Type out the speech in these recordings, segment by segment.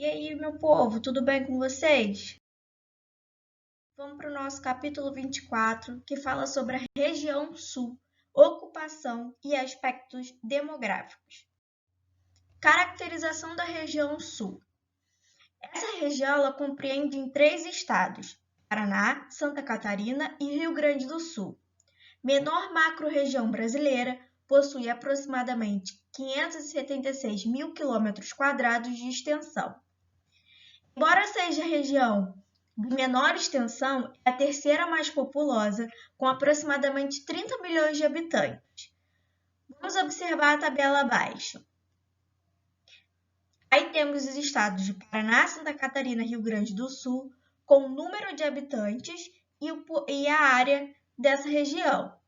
E aí, meu povo, tudo bem com vocês? Vamos para o nosso capítulo 24, que fala sobre a região sul, ocupação e aspectos demográficos. Caracterização da região sul. Essa região ela compreende em 3 estados: Paraná, Santa Catarina e Rio Grande do Sul. Menor macro-região brasileira, possui aproximadamente 576 mil quilômetros quadrados de extensão. Embora seja a região de menor extensão, é a terceira mais populosa, com aproximadamente 30 milhões de habitantes. Vamos observar a tabela abaixo. Aí temos os estados de Paraná, Santa Catarina e Rio Grande do Sul, com o número de habitantes e a área dessa região.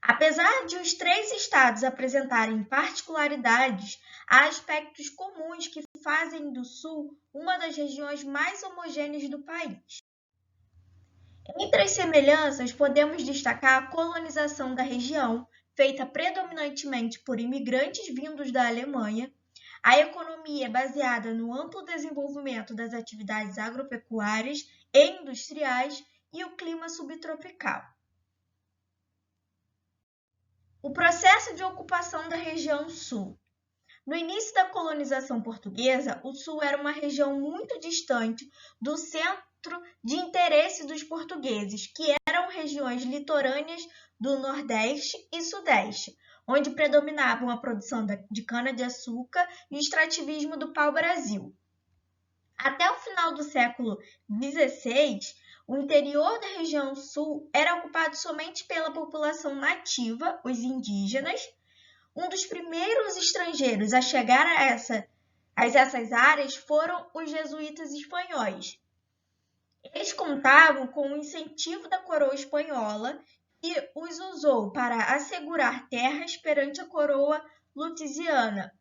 Apesar de os 3 estados apresentarem particularidades, há aspectos comuns que fazem do Sul uma das regiões mais homogêneas do país. Entre as semelhanças, podemos destacar a colonização da região, feita predominantemente por imigrantes vindos da Alemanha, a economia baseada no amplo desenvolvimento das atividades agropecuárias e industriais e o clima subtropical. O processo de ocupação da região sul. No início da colonização portuguesa, o sul era uma região muito distante do centro de interesse dos portugueses, que eram regiões litorâneas do Nordeste e Sudeste, onde predominavam a produção de cana-de-açúcar e o extrativismo do pau-brasil. Até o final do século XVI, o interior da região sul era ocupado somente pela população nativa, os indígenas. Um dos primeiros estrangeiros a chegar a essas áreas foram os jesuítas espanhóis. Eles contavam com o incentivo da coroa espanhola e os usou para assegurar terras perante a coroa lusiana.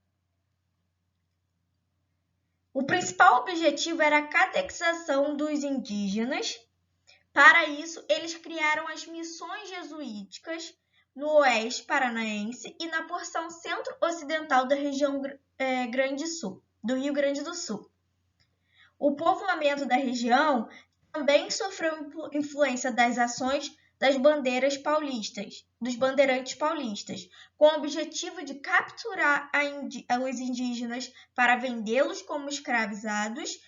O principal objetivo era a catequização dos indígenas. Para isso, eles criaram as missões jesuíticas no oeste paranaense e na porção centro-ocidental da região do Rio Grande do Sul. O povoamento da região também sofreu influência das ações dos bandeirantes paulistas, com o objetivo de capturar os indígenas para vendê-los como escravizados.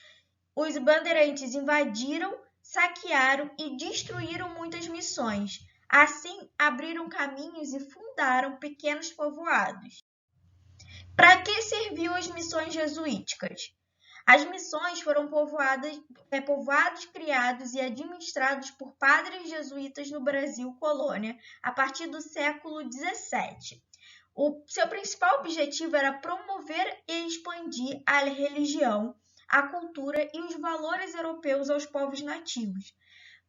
Os bandeirantes invadiram, saquearam e destruíram muitas missões. Assim, abriram caminhos e fundaram pequenos povoados. Para que serviam as missões jesuíticas? As missões foram povoados criados e administrados por padres jesuítas no Brasil colônia a partir do século XVII. O seu principal objetivo era promover e expandir a religião, a cultura e os valores europeus aos povos nativos.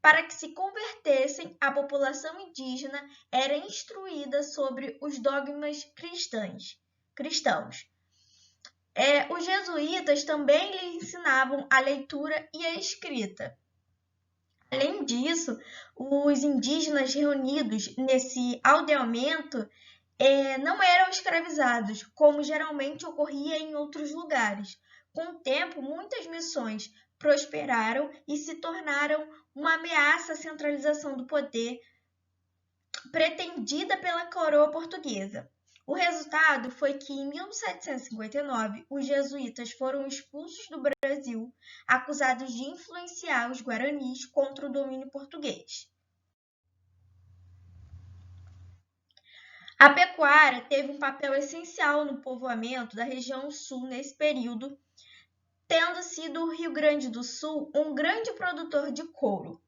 Para que se convertessem, a população indígena era instruída sobre os dogmas cristãos. Os jesuítas também lhe ensinavam a leitura e a escrita. Além disso, os indígenas reunidos nesse aldeamento não eram escravizados, como geralmente ocorria em outros lugares. Com o tempo, muitas missões prosperaram e se tornaram uma ameaça à centralização do poder pretendida pela coroa portuguesa. O resultado foi que, em 1759, os jesuítas foram expulsos do Brasil, acusados de influenciar os guaranis contra o domínio português. A pecuária teve um papel essencial no povoamento da região sul nesse período, tendo sido o Rio Grande do Sul um grande produtor de couro.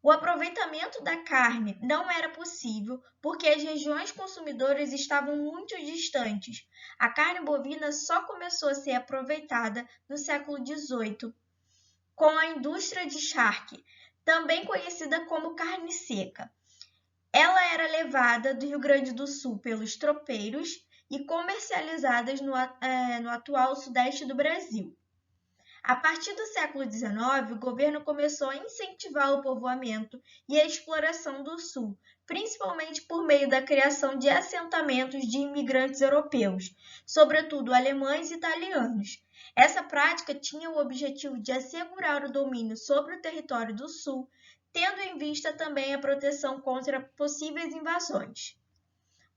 O aproveitamento da carne não era possível porque as regiões consumidoras estavam muito distantes. A carne bovina só começou a ser aproveitada no século XVIII, com a indústria de charque, também conhecida como carne seca. Ela era levada do Rio Grande do Sul pelos tropeiros e comercializada no atual sudeste do Brasil. A partir do século XIX, o governo começou a incentivar o povoamento e a exploração do Sul, principalmente por meio da criação de assentamentos de imigrantes europeus, sobretudo alemães e italianos. Essa prática tinha o objetivo de assegurar o domínio sobre o território do Sul, tendo em vista também a proteção contra possíveis invasões.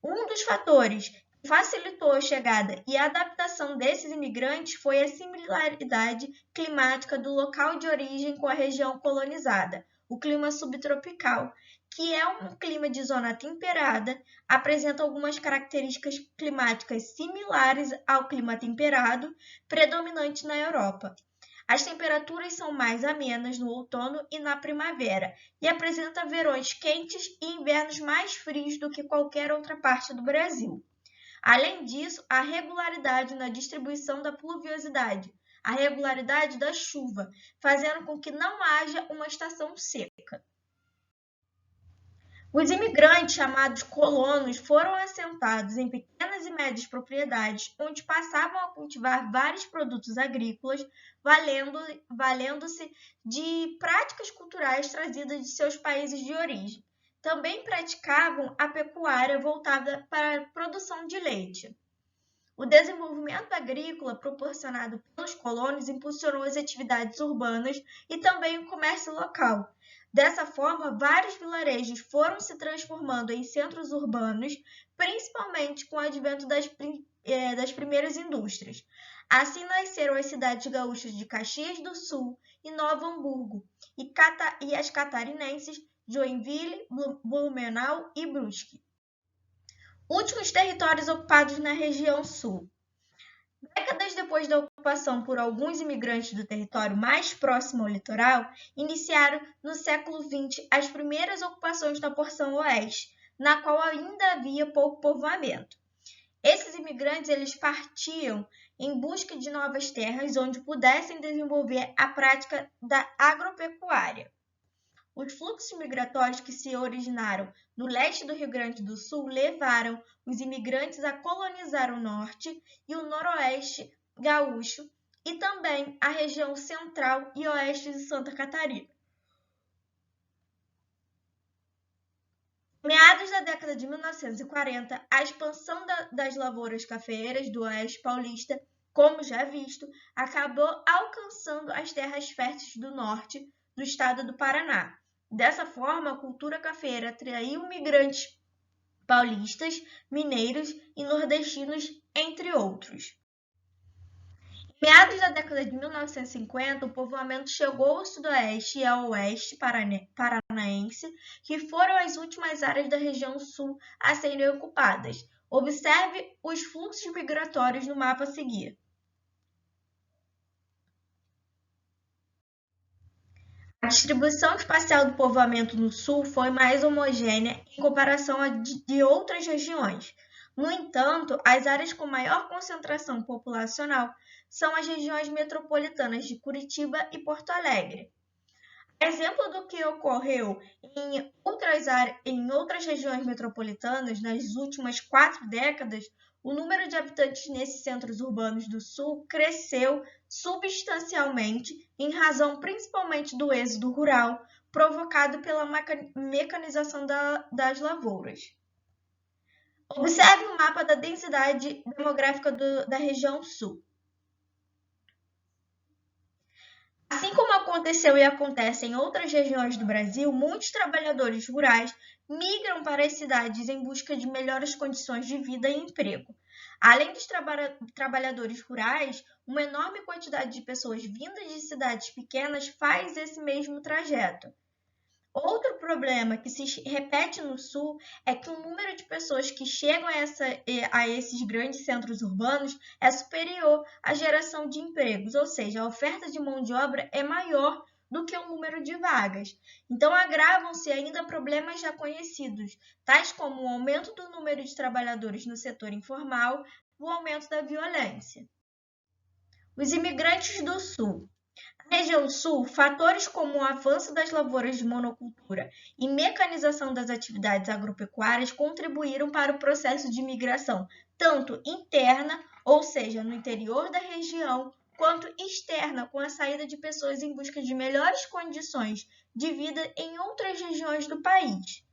Um dos fatores que facilitou a chegada e a adaptação desses imigrantes foi a similaridade climática do local de origem com a região colonizada, o clima subtropical, que é um clima de zona temperada, apresenta algumas características climáticas similares ao clima temperado, predominante na Europa. As temperaturas são mais amenas no outono e na primavera, e apresenta verões quentes e invernos mais frios do que qualquer outra parte do Brasil. Além disso, a regularidade na distribuição da pluviosidade, a regularidade da chuva, fazendo com que não haja uma estação seca. Os imigrantes, chamados colonos, foram assentados em pequenas e médias propriedades, onde passavam a cultivar vários produtos agrícolas, valendo-se de práticas culturais trazidas de seus países de origem. Também praticavam a pecuária voltada para a produção de leite. O desenvolvimento agrícola proporcionado pelos colonos impulsionou as atividades urbanas e também o comércio local. Dessa forma, vários vilarejos foram se transformando em centros urbanos, principalmente com o advento das primeiras indústrias. Assim nasceram as cidades gaúchas de Caxias do Sul e Novo Hamburgo, e as catarinenses Joinville, Blumenau e Brusque. Últimos territórios ocupados na região sul. Décadas depois da ocupação por alguns imigrantes do território mais próximo ao litoral, iniciaram no século XX as primeiras ocupações na porção oeste, na qual ainda havia pouco povoamento. Esses imigrantes eles partiam em busca de novas terras onde pudessem desenvolver a prática da agropecuária. Os fluxos migratórios que se originaram no leste do Rio Grande do Sul levaram os imigrantes a colonizar o norte e o noroeste gaúcho e também a região central e oeste de Santa Catarina. Em meados da década de 1940, a expansão das lavouras cafeeiras do oeste paulista, como já visto, acabou alcançando as terras férteis do norte do estado do Paraná. Dessa forma, a cultura cafeeira atraiu migrantes paulistas, mineiros e nordestinos, entre outros. Em meados da década de 1950, o povoamento chegou ao sudoeste e ao oeste paranaense, que foram as últimas áreas da região sul a serem ocupadas. Observe os fluxos migratórios no mapa a seguir. A distribuição espacial do povoamento no sul foi mais homogênea em comparação à de outras regiões. No entanto, as áreas com maior concentração populacional são as regiões metropolitanas de Curitiba e Porto Alegre. Exemplo do que ocorreu em outras regiões metropolitanas nas últimas 4 décadas, o número de habitantes nesses centros urbanos do Sul cresceu substancialmente em razão principalmente do êxodo rural provocado pela mecanização das lavouras. Observe o mapa da densidade demográfica da região Sul. Assim como aconteceu e acontece em outras regiões do Brasil, muitos trabalhadores rurais migram para as cidades em busca de melhores condições de vida e emprego. Além dos trabalhadores rurais, uma enorme quantidade de pessoas vindas de cidades pequenas faz esse mesmo trajeto. Outro problema que se repete no Sul é que o número de pessoas que chegam a esses grandes centros urbanos é superior à geração de empregos, ou seja, a oferta de mão de obra é maior do que o número de vagas. Então, agravam-se ainda problemas já conhecidos, tais como o aumento do número de trabalhadores no setor informal e o aumento da violência. Os imigrantes do Sul. Na região sul, fatores como o avanço das lavouras de monocultura e mecanização das atividades agropecuárias contribuíram para o processo de migração, tanto interna, ou seja, no interior da região, quanto externa, com a saída de pessoas em busca de melhores condições de vida em outras regiões do país.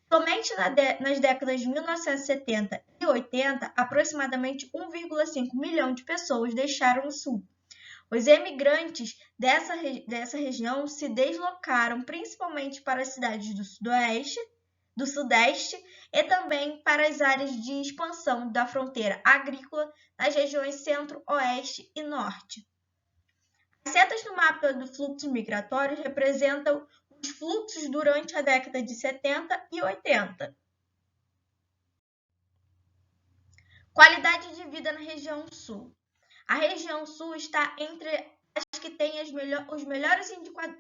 Somente nas décadas de 1970 e 80, aproximadamente 1,5 milhão de pessoas deixaram o Sul. Os emigrantes dessa região se deslocaram principalmente para as cidades do Sudeste e também para as áreas de expansão da fronteira agrícola nas regiões Centro, Oeste e Norte. As setas no mapa do fluxo migratório representam os fluxos durante a década de 70 e 80. Qualidade de vida na região Sul. A região Sul está entre as que têm os melhores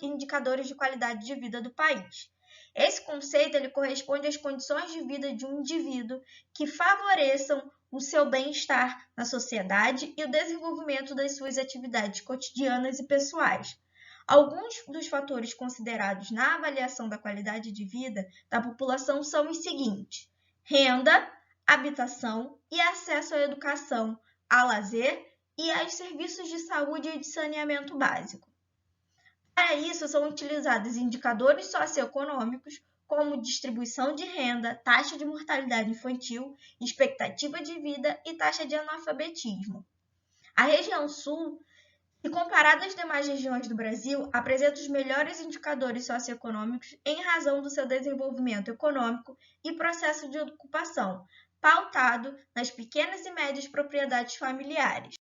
indicadores de qualidade de vida do país. Esse conceito ele corresponde às condições de vida de um indivíduo que favoreçam o seu bem-estar na sociedade e o desenvolvimento das suas atividades cotidianas e pessoais. Alguns dos fatores considerados na avaliação da qualidade de vida da população são os seguintes: renda, habitação e acesso à educação, a lazer e aos serviços de saúde e de saneamento básico. Para isso, são utilizados indicadores socioeconômicos, como distribuição de renda, taxa de mortalidade infantil, expectativa de vida e taxa de analfabetismo. A região Sul, se comparada às demais regiões do Brasil, apresenta os melhores indicadores socioeconômicos em razão do seu desenvolvimento econômico e processo de ocupação, pautado nas pequenas e médias propriedades familiares.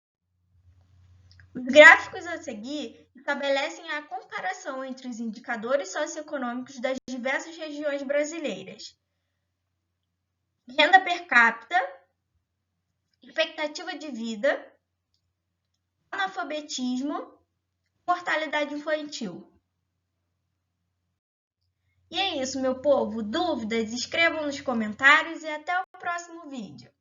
Os gráficos a seguir estabelecem a comparação entre os indicadores socioeconômicos das diversas regiões brasileiras. Renda per capita, expectativa de vida, analfabetismo, mortalidade infantil. E é isso, meu povo. Dúvidas? Escrevam nos comentários e até o próximo vídeo.